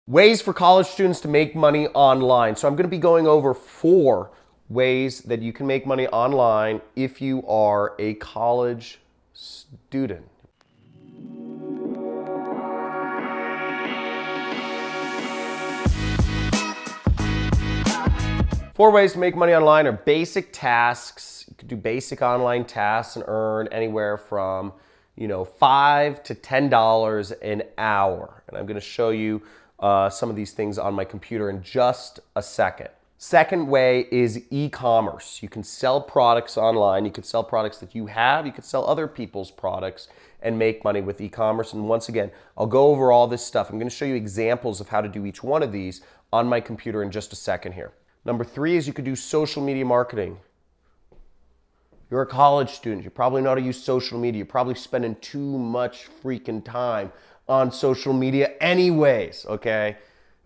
Ways for college students to make money online. So I'm going to be going over 4 ways that you can make money online if you are a college student. Four ways to make money online are basic tasks. You can do basic online tasks and earn anywhere from, $5 to $10 an hour. And I'm going to show you some of these things on my computer in just a second. Second way is e-commerce. You can sell products online. You can sell products that you have. You can sell other people's products and make money with e-commerce. And once again, I'll go over all this stuff. I'm going to show you examples of how to do each one of these on my computer in just a second here. Number 3 is you could do social media marketing. You're a college student. You probably know how to use social media. You're probably spending too much freaking time on social media anyways, okay?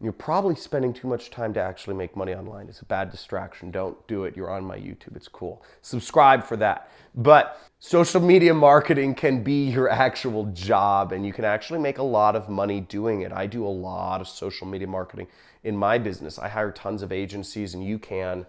You're probably spending too much time to actually make money online. It's a bad distraction. Don't do it. You're on my YouTube. It's cool. Subscribe for that. But social media marketing can be your actual job, and you can actually make a lot of money doing it. I do a lot of social media marketing in my business. I hire tons of agencies, and you can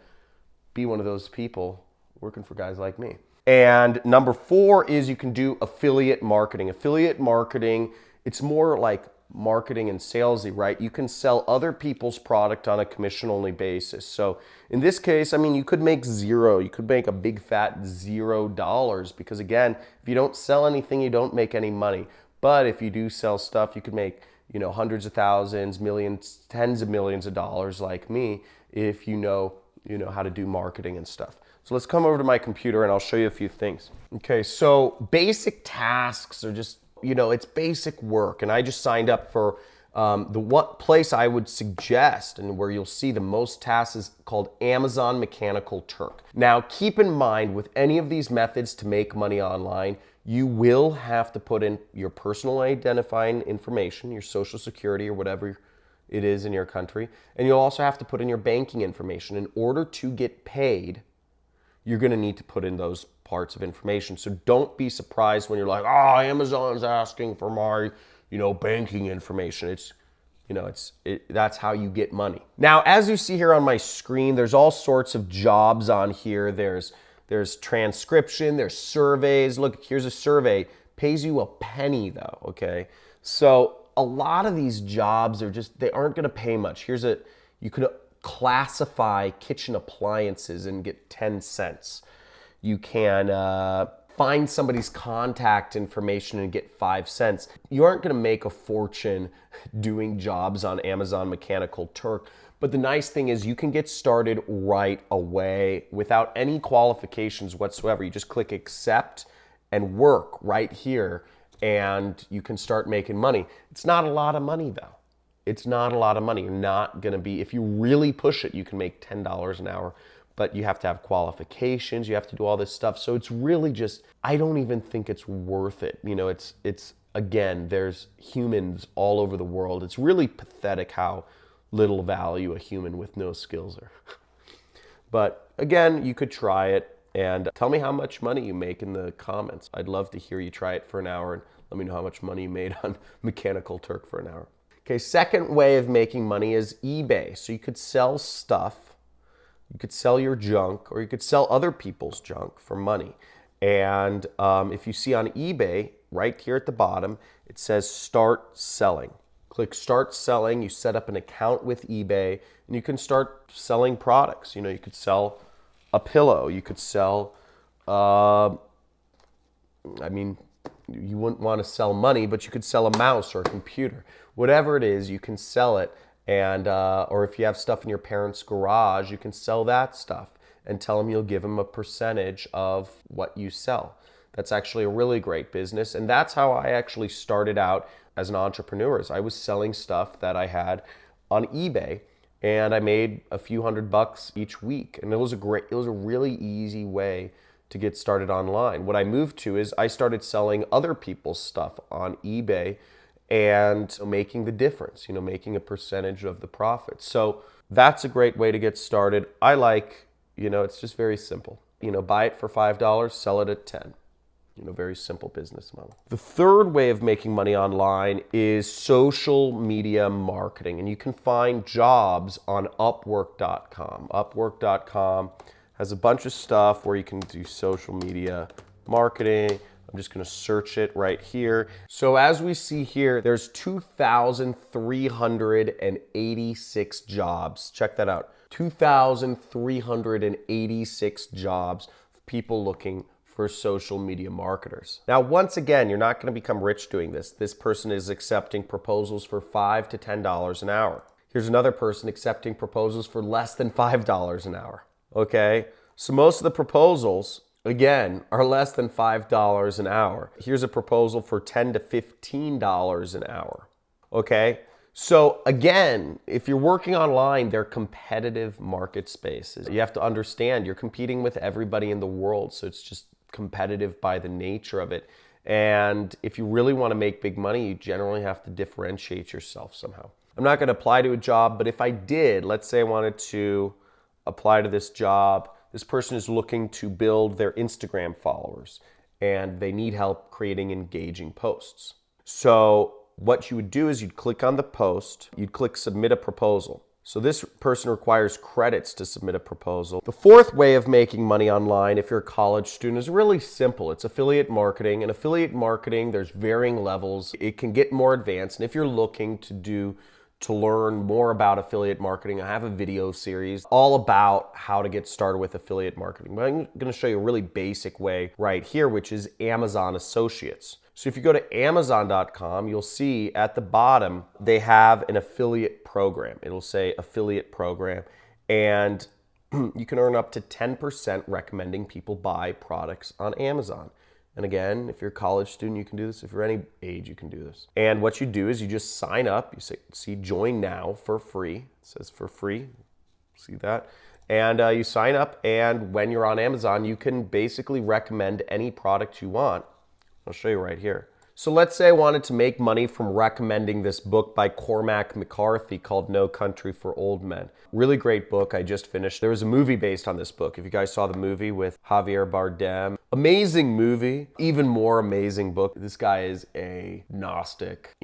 be one of those people working for guys like me. And number 4 is you can do affiliate marketing. Affiliate marketing, it's more like marketing and salesy, right? You can sell other people's product on a commission-only basis. So in this case, you could make zero. You could make a big fat $0 because again, if you don't sell anything, you don't make any money. But if you do sell stuff, you could make, hundreds of thousands, millions, tens of millions of dollars like me if you know how to do marketing and stuff. So let's come over to my computer and I'll show you a few things. Okay, so basic tasks are just, it's basic work. And I just signed up for the one place I would suggest and where you'll see the most tasks is called Amazon Mechanical Turk. Now, keep in mind with any of these methods to make money online, you will have to put in your personal identifying information, your social security or whatever it is in your country. And you'll also have to put in your banking information. In order to get paid, you're going to need to put in those parts of information. So don't be surprised when you're like, oh, Amazon's asking for my, banking information. That's how you get money. Now, as you see here on my screen, there's all sorts of jobs on here. There's transcription, there's surveys. Look, here's a survey. Pays you a penny though, okay? So a lot of these jobs they aren't going to pay much. You could classify kitchen appliances and get 10 cents. You can find somebody's contact information and get 5 cents. You aren't going to make a fortune doing jobs on Amazon Mechanical Turk, but the nice thing is you can get started right away without any qualifications whatsoever. You just click accept and work right here and you can start making money. It's not a lot of money though. It's not a lot of money. You're not going to be, if you really push it, you can make $10 an hour, but you have to have qualifications. You have to do all this stuff. So it's really just, I don't even think it's worth it. It's again, there's humans all over the world. It's really pathetic how little value a human with no skills are. But again, you could try it and tell me how much money you make in the comments. I'd love to hear you try it for an hour and let me know how much money you made on Mechanical Turk for an hour. Okay, second way of making money is eBay. So you could sell stuff, you could sell your junk, or you could sell other people's junk for money. And if you see on eBay, right here at the bottom, it says start selling. Click start selling, you set up an account with eBay, and you can start selling products. You could sell a pillow, you could sell, you wouldn't want to sell money, but you could sell a mouse or a computer. Whatever it is, you can sell it. And or if you have stuff in your parents' garage, you can sell that stuff and tell them you'll give them a percentage of what you sell. That's actually a really great business. And that's how I actually started out as an entrepreneur. I was selling stuff that I had on eBay and I made a few $100 each week. And it was a really easy way to get started online. What I moved to is I started selling other people's stuff on eBay and making the difference, making a percentage of the profit. So that's a great way to get started. I like, it's just very simple. Buy it for $5, sell it at 10. Very simple business model. The third way of making money online is social media marketing. And you can find jobs on Upwork.com. Upwork.com has a bunch of stuff where you can do social media marketing. I'm just going to search it right here. So as we see here, there's 2,386 jobs. Check that out. 2,386 jobs of people looking for social media marketers. Now, once again, you're not going to become rich doing this. This person is accepting proposals for $5 to $10 an hour. Here's another person accepting proposals for less than $5 an hour. Okay? So most of the proposals, again, are less than $5 an hour. Here's a proposal for $10 to $15 an hour. Okay? So again, if you're working online, they're competitive market spaces. You have to understand you're competing with everybody in the world, so it's just competitive by the nature of it. And if you really want to make big money, you generally have to differentiate yourself somehow. I'm not going to apply to a job, but if I did, let's say I wanted to apply to this job, this person is looking to build their Instagram followers and they need help creating engaging posts. So what you would do is you'd click on the post, you'd click submit a proposal. So this person requires credits to submit a proposal. The fourth way of making money online, if you're a college student, is really simple. It's affiliate marketing. And affiliate marketing, there's varying levels. It can get more advanced. And if you're looking to learn more about affiliate marketing, I have a video series all about how to get started with affiliate marketing. But I'm going to show you a really basic way right here, which is Amazon Associates. So if you go to Amazon.com, you'll see at the bottom, they have an affiliate program. It'll say affiliate program, and you can earn up to 10% recommending people buy products on Amazon. And again, if you're a college student, you can do this. If you're any age, you can do this. And what you do is you just sign up. You see join now for free. It says for free. See that? And you sign up, and when you're on Amazon, you can basically recommend any product you want. I'll show you right here. So let's say I wanted to make money from recommending this book by Cormac McCarthy called No Country for Old Men. Really great book I just finished. There was a movie based on this book. If you guys saw the movie with Javier Bardem. Amazing movie, even more amazing book. This guy is a Gnostic,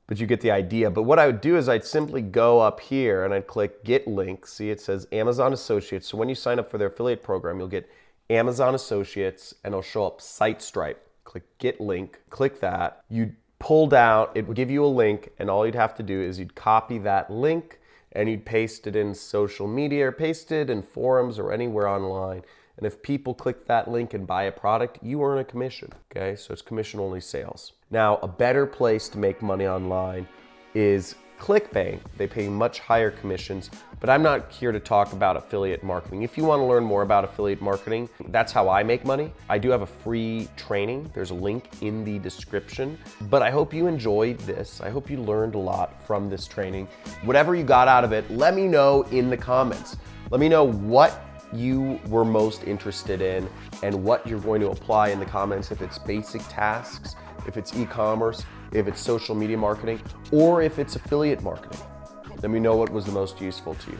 but you get the idea. But what I would do is I'd simply go up here and I'd click Get Link. See, it says Amazon Associates. So when you sign up for their affiliate program, you'll get Amazon Associates and it'll show up SiteStripe. Click Get Link, click that. You'd pull down, it will give you a link, and all you'd have to do is you'd copy that link and you'd paste it in social media or paste it in forums or anywhere online. And if people click that link and buy a product, you earn a commission, okay? So it's commission-only sales. Now, a better place to make money online is ClickBank. They pay much higher commissions, but I'm not here to talk about affiliate marketing. If you want to learn more about affiliate marketing, that's how I make money. I do have a free training. There's a link in the description, but I hope you enjoyed this. I hope you learned a lot from this training. Whatever you got out of it, let me know in the comments. Let me know what you were most interested in and what you're going to apply in the comments, if it's basic tasks, if it's e-commerce, if it's social media marketing, or if it's affiliate marketing. Let me know what was the most useful to you.